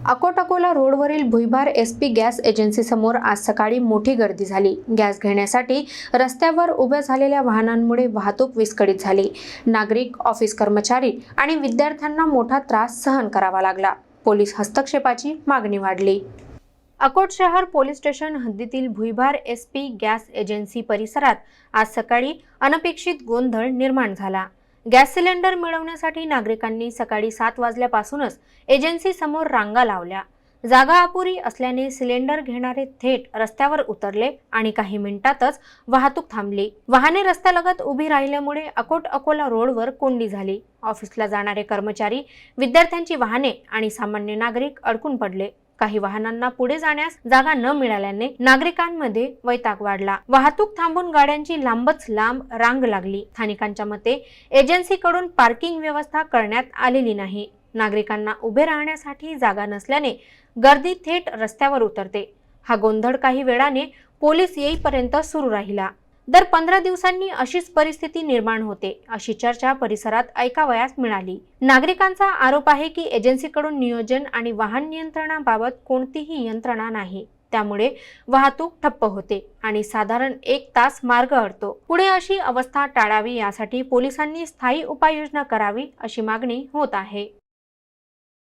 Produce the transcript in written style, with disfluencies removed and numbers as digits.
अकोट-अकोला रोडवरील भुईभार SP gas agency समोर आज सकाळी मोठी गर्दी झाली। गॅस घेण्यासाठी रस्त्यावर उभ्या झालेल्या वाहनांमुळे वाहतूक विस्कळीत झाली। नागरिक, ऑफिस कर्मचारी आणि विद्यार्थ्यांना मोठा त्रास सहन करावा लागला। पोलीस हस्तक्षेपाची मागणी वाढली। अकोट शहर पोलीस स्टेशन हद्दीतील भुईभार एसपी गॅस एजन्सी परिसरात आज सकाळी अनपेक्षित गोंधळ निर्माण झाला। गॅस सिलेंडर मिळवण्यासाठी नागरिकांनी सकाळी 7 वाजल्यापासूनच एजन्सी समोर रांगा लावल्या। जागा अपुरी असल्याने सिलेंडर घेणारे थेट रस्त्यावर उतरले आणि काही मिनिटातच वाहतूक थांबली। वाहने रस्त्यालगत उभी राहिल्यामुळे अकोट-अकोला रोडवर कोंडी झाली। ऑफिसला जाणारे कर्मचारी, विद्यार्थ्यांची वाहने आणि सामान्य नागरिक अडकून पडले। काही वाहनांना पुढे जाण्यास जागा न मिळाल्याने नागरिकांमध्ये वैताग वाढला। वाहतूक थांबून गाड्यांची लांबच लांब रांग लागली। स्थानिकांच्या मते एजन्सीकडून पार्किंग व्यवस्था करण्यात आलेली नाही। नागरिकांना उभे राहण्यासाठी जागा नसल्याने गर्दी थेट रस्त्यावर उतरते। हा गोंधळ काही वेळाने पोलीस येईपर्यंत सुरू राहिला। दर 15 दिवसांनी अशीच परिस्थिती निर्माण होते, अशी चर्चा परिसरात ऐकावयास मिळाली। नागरिकांचा आरोप आहे की एजन्सीकडून नियोजन आणि वाहन नियंत्रणाबाबत कोणतीही यंत्रणा नाही, त्यामुळे वाहतूक ठप्प होते आणि साधारण 1 तास मार्ग अडतो। पुढे अशी अवस्था टाळावी यासाठी पोलिसांनी स्थायी उपाययोजना करावी अशी मागणी होत आहे।